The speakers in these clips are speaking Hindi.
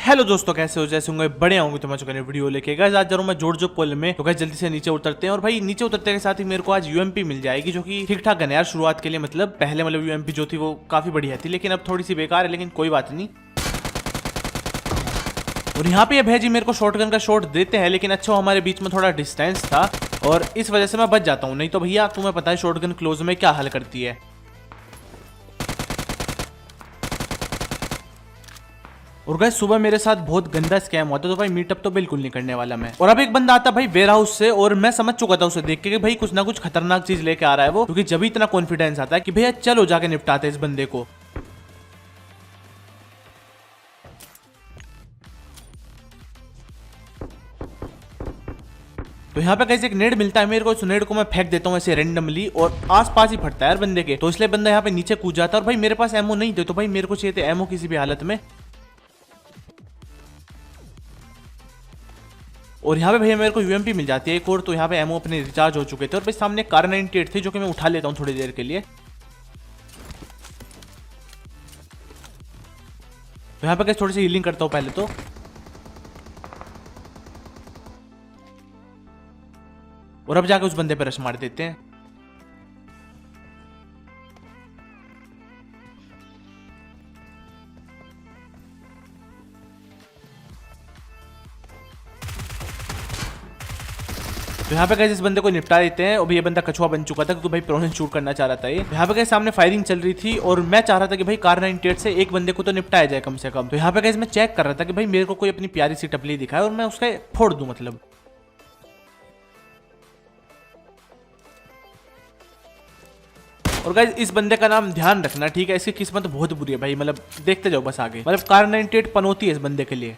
हेलो दोस्तों, कैसे हो? जैसे होंगे बड़े होंगे तो मैं चुका वीडियो लेके गाइस आज जा रहा हूं मैं जोरजो पुल में। तो गाइस जल्दी से नीचे उतरते हैं। और भाई नीचे उतरते के साथ ही मेरे को आज यूएमपी मिल जाएगी, जो कि ठीक ठाक है यार शुरुआत के लिए। मतलब पहले यूएमपी जो थी वो काफी बढ़िया थी, लेकिन अब थोड़ी सी बेकार है, लेकिन कोई बात नहीं। और यहाँ पे भैया जी मेरे को शॉटगन का शॉट देते हैं, लेकिन अच्छा हमारे बीच में थोड़ा डिस्टेंस था और इस वजह से मैं बच जाता हूँ। नहीं तो भैया तुम्हें पता है शॉटगन क्लोज में क्या हल करती है। और गाइस सुबह मेरे साथ बहुत गंदा स्कैम हुआ था, तो भाई मीटअप तो बिल्कुल नहीं करने वाला मैं। और अब एक बंदा आता भाई वेयर हाउस से, और मैं समझ चुका था उसे देख के कि भाई कुछ ना कुछ खतरनाक चीज लेके आ रहा है वो, क्योंकि जब इतना कॉन्फिडेंस आता है कि भैया चलो जाके निपटाते इस बंदे को। तो यहाँ पे कैसे एक नेड मिलता है मेरे को, उस नेड को मैं फेंक देता हूँ ऐसे रेंडमली और आसपास ही फटता है यार बंदे के। तो इसलिए बंदा यहाँ पे नीचे कूद जाता है। और भाई मेरे पास एमो नहीं थे, तो भाई मेरे को चाहिए थे एमो किसी भी हालत में। और यहाँ पे भैया मेरे को यूएमपी मिल जाती है एक और। तो यहाँ पे एमओ अपने रिचार्ज हो चुके थे और भाई सामने कार 98 थी, जो कि मैं उठा लेता हूँ थोड़ी देर के लिए। तो यहाँ पे कैसे थोड़ी सी हीलिंग करता हूँ पहले तो। और अब जाके उस बंदे पे रश मार देते हैं। तो यहाँ पे कैसे इस बंदे को निपटा देते हैं। और ये बंदा कछुआ बन चुका था, क्योंकि भाई प्रोनेंस शूट करना चाह रहा था ये। यहाँ पे कैसे सामने फायरिंग चल रही थी और मैं चाह रहा था कि भाई कार 98 से एक बंदे को तो निपटाया जाए कम से कम। तो यहाँ पे कैसे मैं चेक कर रहा था कि भाई मेरे को कोई अपनी प्यारी सी टपली दिखाए और मैं उसका फोड़ दूं मतलब। और गाइस इस बंदे का नाम ध्यान रखना, ठीक है? इसकी किस्मत बहुत बुरी है भाई, मतलब देखते जाओ बस आगे। मतलब कार 98 पनौती है इस बंदे के लिए।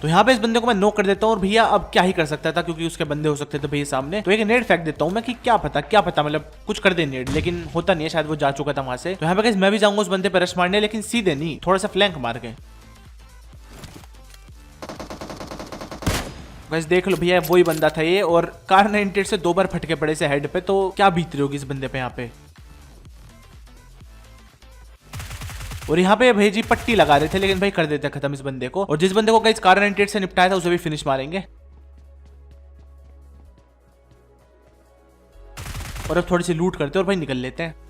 तो यहाँ पे इस बंदे को मैं नॉक कर देता हूँ। और भैया अब क्या ही कर सकता था, क्योंकि उसके बंदे हो सकते थे भैया सामने। तो एक नेड फेंक देता हूँ मैं कि क्या पता मतलब कुछ कर दे नेड, लेकिन होता नहीं है, शायद वो जा चुका था वहां से। तो यहाँ पे मैं भी जाऊंगा उस बंदे पर रश मारने, लेकिन सीधे नहीं, थोड़ा सा फ्लैंक मार के। बस देख लो भैया वही बंदा था ये, और कार 98 से 2 बार फटके पड़े से हेड पे। तो क्या बीत रही होगी इस बंदे पे यहाँ पे। और यहाँ पे भाई जी पट्टी लगा रहे थे, लेकिन भाई कर देते खत्म इस बंदे को। और जिस बंदे को गाइस कार 98 से निपटाया था उसे भी फिनिश मारेंगे। और अब थोड़ी सी लूट करते और भाई निकल लेते हैं।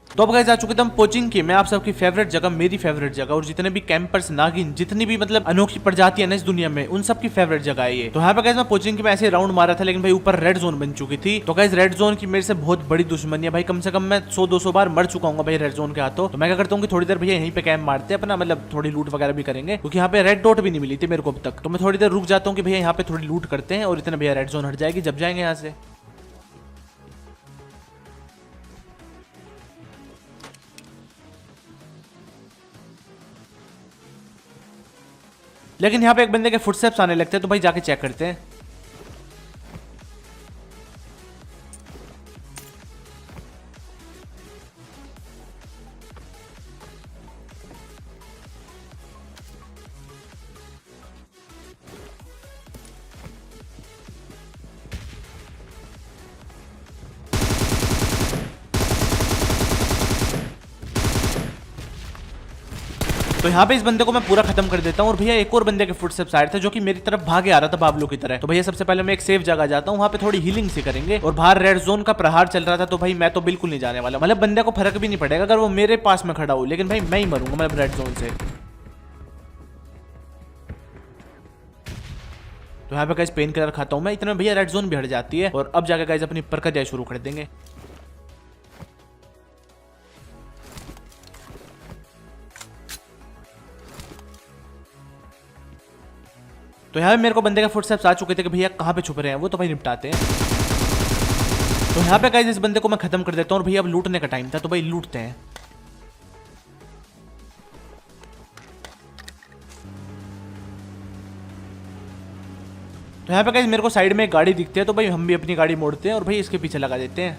तो अब गाइस आ चुके थे हम पोचिंग की, मैं आप सबकी फेवरेट जगह, मेरी फेवरेट जगह। और जितने भी कैंपर्स नागिन, जितनी भी मतलब अनोखी प्रजाति है ना इस दुनिया में, उन सब की फेवरेट जगह है ये। तो यहाँ पे गाइस मैं पोचिंग की में ऐसे राउंड मारा था, लेकिन भाई ऊपर रेड जोन बन चुकी थी। तो गाइस रेड जोन की मेरे से बहुत बड़ी दुश्मनी है भाई, कम से कम मैं 100-200 बार मर चुका हूँ भाई रेड जोन के हाथों। तो मैं क्या करता हूँ कि थोड़ी देर भैया यहीं पे कैंप मारते हैं अपना, मतलब थोड़ी लूट वगैरह भी करेंगे, क्योंकि यहाँ पे रेड डॉट भी नहीं मिली थी मेरे को अब तक। तो मैं थोड़ी देर रुक जाता हूँ कि भैया यहाँ पे थोड़ी लूट करते हैं, और इतने भैया रेड जोन हट जाएगी जब जाएंगे यहाँ से। लेकिन यहाँ पे एक बंदे के फुटस्टेप्स आने लगते हैं, तो भाई जाके चेक करते हैं। तो यहाँ पे इस बंदे को मैं पूरा खत्म कर देता हूँ। और भैया एक और बंदे के फुटस्टेप्स आए थे, जो कि मेरी तरफ भागे आ रहा था बाबलू की तरह। तो भैया सबसे पहले मैं एक सेफ जगह जाता हूँ, वहाँ पे थोड़ी हीलिंग से करेंगे। और बाहर रेड जोन का प्रहार चल रहा था, तो भाई मैं तो बिल्कुल नहीं जाने वाला। मतलब बंदे को फर्क भी नहीं पड़ेगा अगर वो मेरे पास में खड़ा हो, लेकिन भाई मैं ही मरूंगा मतलब रेड जोन से। तो यहाँ पे गाइस पेन किलर खाता हूँ मैं, इतने में भैया रेड जोन भी हट जाती है। और अब जाकर गाइस अपनी प्रक्रिया शुरू कर देंगे। तो यहाँ पे मेरे को बंदे के फुटस्टेप्स आ चुके थे कि भैया कहाँ पे छुप रहे हैं वो, तो भाई निपटाते हैं। तो यहाँ पे गाइस इस बंदे को मैं खत्म कर देता हूँ। और भैया अब लूटने का टाइम था, तो भाई लूटते हैं। तो यहाँ पे गाइस मेरे को साइड में एक गाड़ी दिखती है, तो भाई हम भी अपनी गाड़ी मोड़ते हैं और भाई इसके पीछे लगा देते हैं।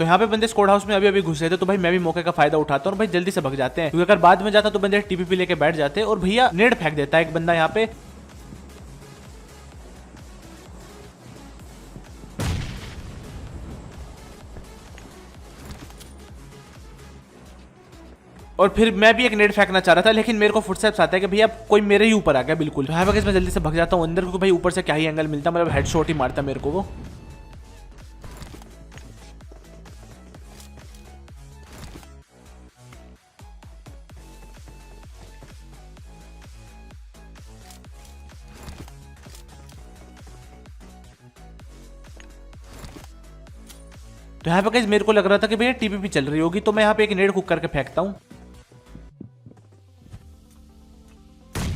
तो यहाँ पे बंदे स्क्वाड हाउस में अभी अभी घुसे थे, तो भाई मैं भी मौके का फायदा उठाता हूँ और भाई जल्दी से भग जाते हैं, क्योंकि अगर बाद में जाता तो बंदे टीपीपी लेके बैठ जाते और भैया नेड फेंक देता है एक बंदा यहाँ पे। और फिर मैं भी एक नेट फेंकना चाह रहा था, लेकिन मेरे को फुटस्टेप्स आता है कि भैया कोई मेरे ही ऊपर आ गया बिल्कुल। तो यहाँ पे मैं जल्दी से भग जाता हूँ अंदर, क्योंकि भाई ऊपर से क्या ही एंगल मिलता, मतलब हेडशॉट ही मारता मेरे को वो। तो यहाँ पे गाइस मेरे को लग रहा था कि भैया टीपीपी चल रही होगी, तो मैं यहाँ पे एक नेट कुक करके फेंकता हूँ,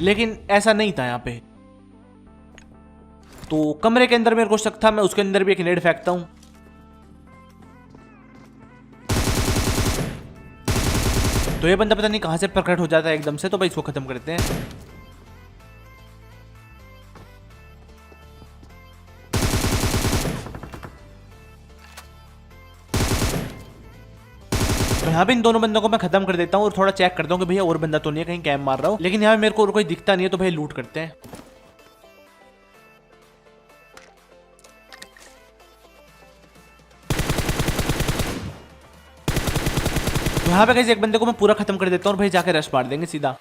लेकिन ऐसा नहीं था यहाँ पे। तो कमरे के अंदर मेरे को शक था, मैं उसके अंदर भी एक नेट फेंकता हूँ। तो ये बंदा पता नहीं कहां से प्रकट हो जाता है एकदम से, तो भाई इसको खत्म करते हैं। तो यहाँ पे इन दोनों बंदों को मैं खत्म कर देता हूँ और थोड़ा चेक करता हूँ कि भैया और बंदा तो नहीं है, कहीं कैम मार रहा हूँ, लेकिन यहाँ मेरे को और कोई दिखता नहीं है, तो भाई लूट करते हैं। तो यहाँ पे कैसे एक बंदे को मैं पूरा खत्म कर देता हूँ और भाई जाके रश मार देंगे सीधा।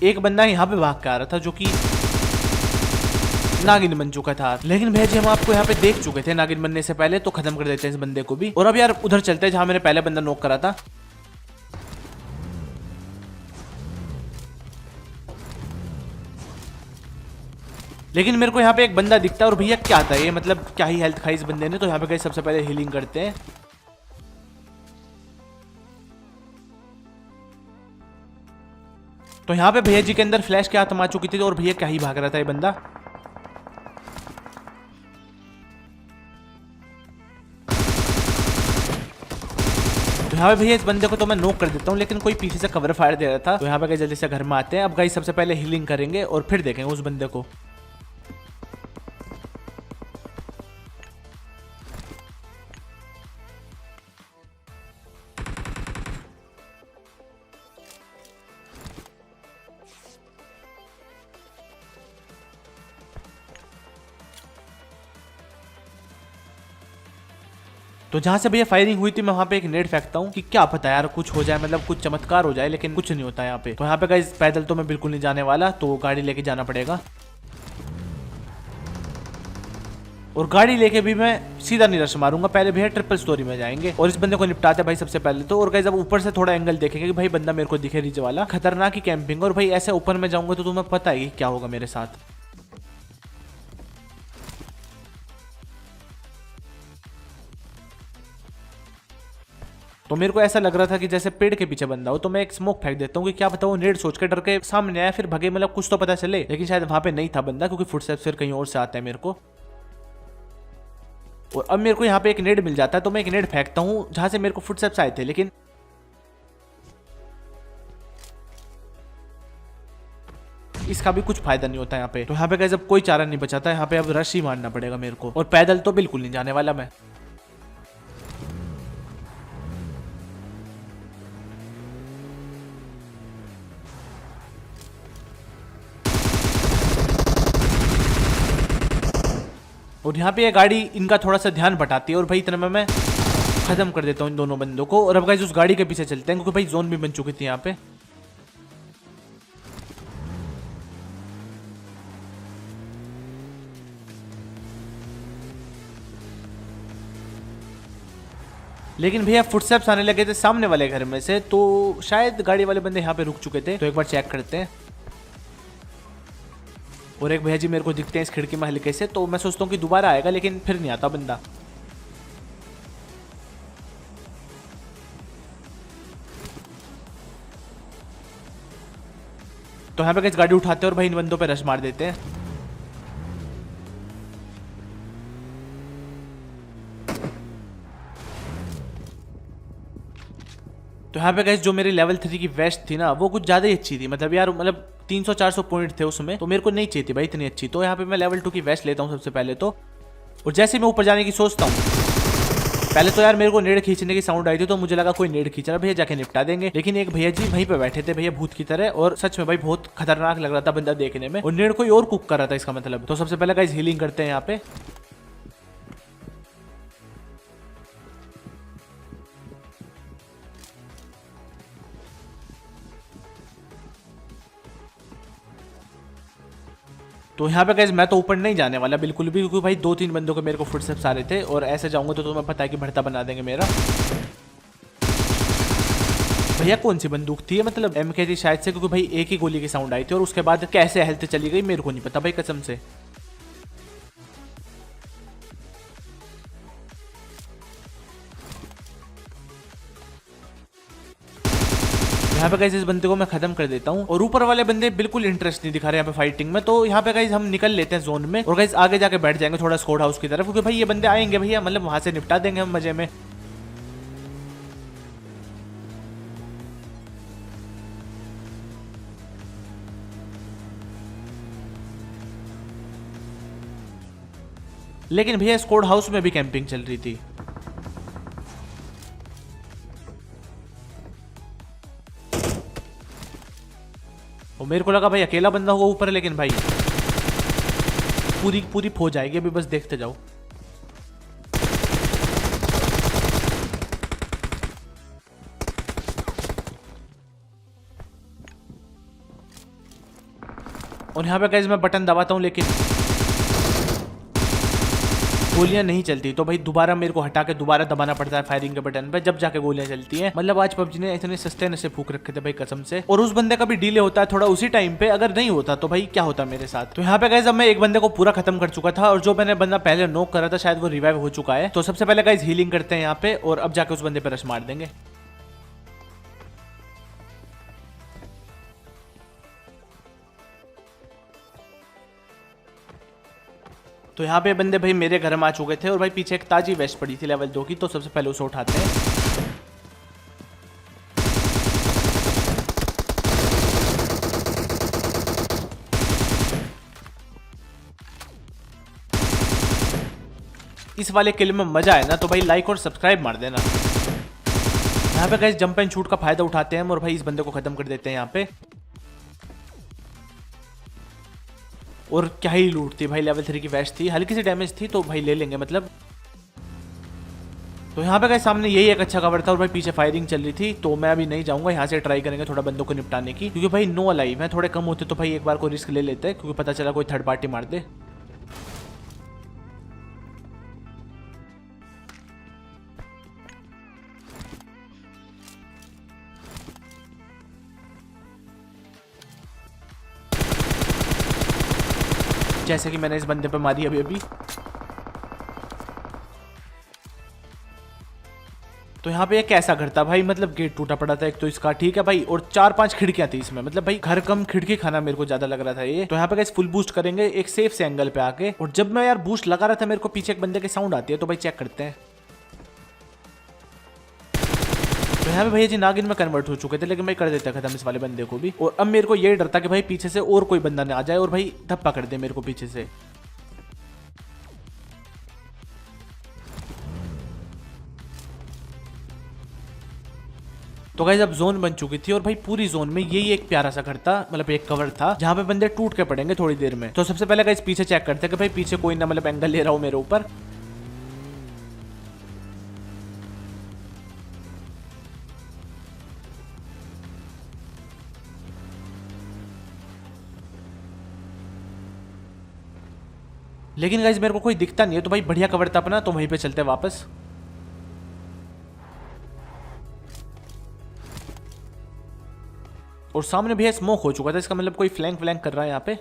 एक बंदा यहाँ पे भाग के आ रहा था जो कि नागिन बन चुका था, लेकिन भैया जी हम आपको यहाँ पे देख चुके थे नागिन बनने से पहले, तो खत्म कर देते हैं इस बंदे को भी। और अब यार उधर चलते हैं जहां मैंने पहले बंदा नॉक करा था। लेकिन मेरे को यहाँ पे एक बंदा दिखता है और भैया क्या था ये, मतलब क्या ही हेल्थ खाई इस बंदे ने। तो यहाँ पे गए सबसे पहले हीलिंग करते हैं। तो यहाँ पे भैया जी के अंदर फ्लैश की आत्मा आ चुकी थी और भैया क्या ही भाग रहा था ये बंदा। तो यहाँ पे भैया इस बंदे को तो मैं नॉक कर देता हूँ, लेकिन कोई पीछे से कवर फायर दे रहा था। तो यहाँ पे जल्दी से घर में आते हैं। अब गाइस सबसे पहले हीलिंग करेंगे और फिर देखेंगे उस बंदे को। तो जहां से भैया फायरिंग हुई थी मैं वहां पे एक नेट फेंकता हूँ कि क्या पता यार कुछ हो जाए, मतलब कुछ चमत्कार हो जाए, लेकिन कुछ नहीं होता यहाँ पे। तो यहाँ पे गाइस पैदल तो मैं बिल्कुल नहीं जाने वाला, तो गाड़ी लेके जाना पड़ेगा। और गाड़ी लेके भी मैं सीधा नहीं रश मारूंगा, पहले भैया ट्रिपल स्टोरी में जाएंगे और इस बंदे को निपटाते भाई सबसे पहले तो। और गाइस अब ऊपर से थोड़ा एंगल देखेंगे कि भाई बंदा मेरे को दिखे रीच वाला, खतरनाक ही कैंपिंग। और भाई ऐसे ऊपर में जाऊंगा तो तुम्हें पता ही क्या होगा मेरे साथ। तो मेरे को ऐसा लग रहा था कि जैसे पेड़ के पीछे बंदा हो, तो मैं एक स्मोक फेंक देता हूँ कि क्या पता वो नेट सोच के डर के सामने आया फिर भगे, मतलब कुछ तो पता चले। लेकिन शायद वहां पे नहीं था बंदा, क्योंकि फुटस्टेप्स फिर कहीं और से आता है मेरे को। और अब मेरे को यहाँ पे एक नेट मिल जाता है, तो मैं एक नेट फेंकता हूँ जहां से मेरे को फुटस्टेप्स आए थे, लेकिन इसका भी कुछ फायदा नहीं होता यहाँ पे। तो यहाँ पे गाइस अब कोई चारा नहीं बचाता, यहाँ पे अब रश ही मारना पड़ेगा मेरे को। और पैदल तो बिल्कुल नहीं जाने वाला मैं। और यहाँ पे ये गाड़ी इनका थोड़ा सा ध्यान बटाती है और भाई इतना में मैं खत्म कर देता हूँ इन दोनों बंदों को। और अब गाइस उस गाड़ी के पीछे चलते हैं, क्योंकि भाई जोन भी बन चुकी थी यहाँ पे। लेकिन भैया फुटस्टेप्स आने लगे थे सामने वाले घर में से, तो शायद गाड़ी वाले बंदे यहाँ पे रुक चुके थे। तो एक बार चेक करते हैं। और एक भैया जी मेरे को दिखते हैं इस खिड़की में हल्के से, तो मैं सोचता हूँ कि दोबारा आएगा, लेकिन फिर नहीं आता बंदा। तो यहाँ पे किस गाड़ी उठाते हैं और भाई इन बंदों पे रश मार देते हैं। तो यहाँ पे गाइस जो मेरी लेवल 3 की वेस्ट थी ना, वो कुछ ज्यादा ही अच्छी थी। मतलब यार मतलब 300-400 पॉइंट थे उसमें, तो मेरे को नहीं चाहिए थी भाई इतनी अच्छी। तो यहाँ पे मैं लेवल 2 की वेस्ट लेता हूँ सबसे पहले तो। और जैसे मैं ऊपर जाने की सोचता हूँ, पहले तो यार मेरे को नेड़ खींचने की साउंड आई थी, तो मुझे लगा कोई नेड़ खींच रहा है, भैया जाके निपटा देंगे। लेकिन एक भैया जी वहीं पे बैठे थे, भैया भूत की तरह, और सच में भाई बहुत खतरनाक लग रहा था बंदा देखने में, और नेड़ कोई और कुक कर रहा था इसका मतलब। तो सबसे पहले गाइस हीलिंग करते हैं यहाँ पे। तो यहाँ पे गाइस मैं तो ऊपर नहीं जाने वाला बिल्कुल भी, क्योंकि भाई 2-3 बंदों के मेरे को फुटस्टेप्स आ रहे थे, और ऐसे जाऊंगा तो तुम्हें पता है कि भड़ता बना देंगे मेरा। भैया कौन सी बंदूक थी मतलब MK थी शायद से, क्योंकि भाई एक ही गोली की साउंड आई थी, और उसके बाद कैसे हेल्थ चली गई मेरे को नहीं पता भाई कसम से। यहाँ पे गाइस इस बंदे को मैं खत्म कर देता हूँ, और ऊपर वाले बंदे बिल्कुल इंटरेस्ट नहीं दिखा रहे यहाँ पे फाइटिंग में। तो यहाँ पे गाइस हम निकल लेते हैं जोन में, और गाइस आगे जाके बैठ जाएंगे थोड़ा स्क्वाड हाउस की तरफ, क्योंकि भाई ये बंदे आएंगे भैया, मतलब वहां से निपटा देंगे हम मजे में। लेकिन भैया स्क्वाड हाउस में भी कैंपिंग चल रही थी। और मेरे को लगा भाई अकेला बंदा होगा ऊपर, लेकिन भाई पूरी पूरी फौज आएगी अभी, बस देखते जाओ। और यहाँ पे गाइस मैं बटन दबाता हूँ, लेकिन गोलियां नहीं चलती। तो भाई दोबारा मेरे को हटा के दोबारा दबाना पड़ता है फायरिंग के बटन पे, जब जाके गोलियां चलती हैं। मतलब आज पबजी ने इतने सस्ते नशे फूक रखे थे भाई कसम से। और उस बंदे का भी डिले होता है थोड़ा उसी टाइम पे, अगर नहीं होता तो भाई क्या होता मेरे साथ। तो यहाँ पे गाइस अब मैं एक बंदे को पूरा खत्म कर चुका था, और जो मैंने बंदा पहले नॉक करा था शायद वो रिवाइव हो चुका है। तो सबसे पहले गाइस हीलिंग करते हैं यहाँ पे, और अब जाके उस बंदे पे रश मार देंगे। तो यहाँ पे बंदे भाई मेरे घर में आ चुके थे, और भाई पीछे एक ताजी वेस्ट पड़ी थी लेवल 2 की, तो सबसे पहले उसे उठाते हैं। इस वाले किल में मजा है ना, तो भाई लाइक और सब्सक्राइब मार देना। यहाँ पे गाइस जंप एंड शूट का फायदा उठाते हैं, और भाई इस बंदे को खत्म कर देते हैं यहाँ पे। और क्या ही लूट थी भाई, लेवल 3 की वेस्ट थी, हल्की सी डैमेज थी, तो भाई ले लेंगे मतलब। तो यहाँ पे गाइस सामने यही एक अच्छा कवर था, और भाई पीछे फायरिंग चल रही थी। तो मैं अभी नहीं जाऊंगा, यहाँ से ट्राई करेंगे थोड़ा बंदों को निपटाने की, क्योंकि भाई नो अलाइव है, थोड़े कम होते तो भाई एक बार को रिस्क ले लेते, क्योंकि पता चला कोई थर्ड पार्टी मार दे। जैसे कि मैंने इस बंदे पे मारी अभी अभी। तो यहाँ पे ये कैसा घर था भाई, मतलब गेट टूटा पड़ा था एक तो इसका, ठीक है भाई, और 4-5 खिड़कियां थी इसमें, मतलब भाई घर कम खिड़की खाना मेरे को ज्यादा लग रहा था ये। तो यहाँ पे गाइस फुल बूस्ट करेंगे एक सेफ से एंगल पे आके, और जब मैं यार बूस्ट लगा रहा था मेरे को पीछे एक बंदे की साउंड आती है, तो भाई चेक करते हैं। तो यहाँ पे भैया जी नागिन में कन्वर्ट हो चुके थे, लेकिन भाई कर देते खत्म इस वाले बंदे को भी। और अब मेरे को ये डर था कि भाई पीछे से और कोई बंदा ना आ जाए और भाई धप्पा कर दे मेरे को पीछे से। तो गाइस अब जोन बन चुकी थी, और भाई पूरी जोन में यही एक प्यारा सा घर था, मतलब एक कवर था जहां पे बंदे टूट के पड़ेंगे थोड़ी देर में। तो सबसे पहले गाइस पीछे चेक करते हैं कि भाई पीछे कोई ना मतलब एंगल ले रहा हो मेरे ऊपर। लेकिन गाइस मेरे को कोई दिखता नहीं है, तो भाई बढ़िया कवर था अपना, तो वहीं पे चलते वापस। और सामने भैया स्मोक हो चुका था, इसका मतलब कोई फ्लैंक व्लैंक कर रहा है यहाँ पे।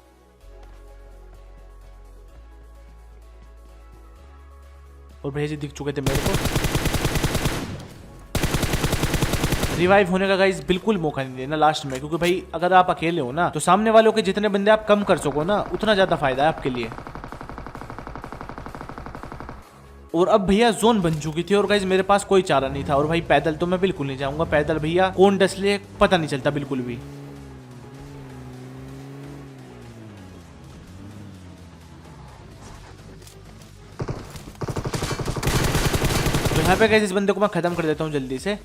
और भैया जी दिख चुके थे मेरे को। रिवाइव होने का गाइस बिल्कुल मौका नहीं देना लास्ट में, क्योंकि भाई अगर आप अकेले हो ना, तो सामने वालों के जितने बंदे आप कम कर सको ना, उतना ज्यादा फायदा है आपके लिए। और अब भैया जोन बन चुकी थी, और गाइस मेरे पास कोई चारा नहीं था, और भाई पैदल तो मैं बिल्कुल नहीं जाऊंगा, पैदल भैया कौन डस ले पता नहीं चलता बिल्कुल भी। यहाँ पे गाइस इस बंदे को मैं खत्म कर देता हूँ जल्दी से।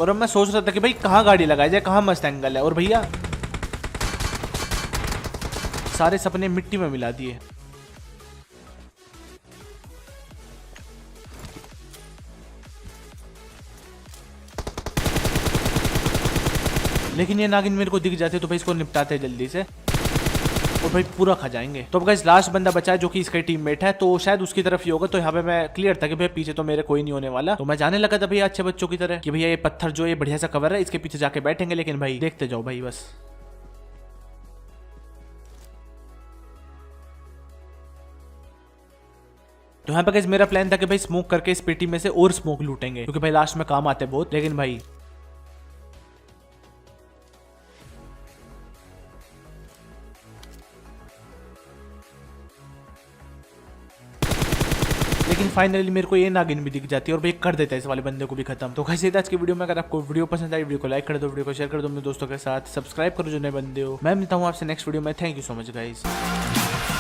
और अब मैं सोच रहा था कि भाई कहाँ गाड़ी लगाई जाए, कहाँ मस्त एंगल है, और भैया सारे सपने मिट्टी में मिला दिए। लेकिन ये नागिन मेरे को दिख जाते तो भाई इसको निपटाते हैं जल्दी से, और भाई पूरा खा जाएंगे। तो अब गाइस लास्ट बंदा बचा है जो कि इसका टीममेट है, तो शायद उसकी तरफ ही होगा। तो यहाँ पे मैं क्लियर था कि भैया पीछे तो मेरे कोई नहीं होने वाला। तो मैं जाने लगा था भैया अच्छे बच्चों की तरह कि भैया ये पत्थर जो ये बढ़िया सा कवर है, इसके पीछे जाके बैठेंगे। लेकिन भाई देखते जाओ भाई बस। तो यहाँ पे गाइस मेरा प्लान था कि भाई स्मोक करके इस पेटी में से और स्मोक लूटेंगे, क्योंकि भाई लास्ट में काम आते बहुत। लेकिन भाई फाइनली मेरे को ये नागिन भी दिख जाती है और भाई कर देता है इस वाले बंदे को भी खत्म। तो कैसे आज की वीडियो में अगर आपको वीडियो पसंद आई, वीडियो को लाइक कर दो, वीडियो को शेयर कर दो अपने दोस्तों के साथ, सब्सक्राइब करो जो नए बंदे हो। मैं मिलता हूँ आपसे नेक्स्ट वीडियो में। Thank you so much guys.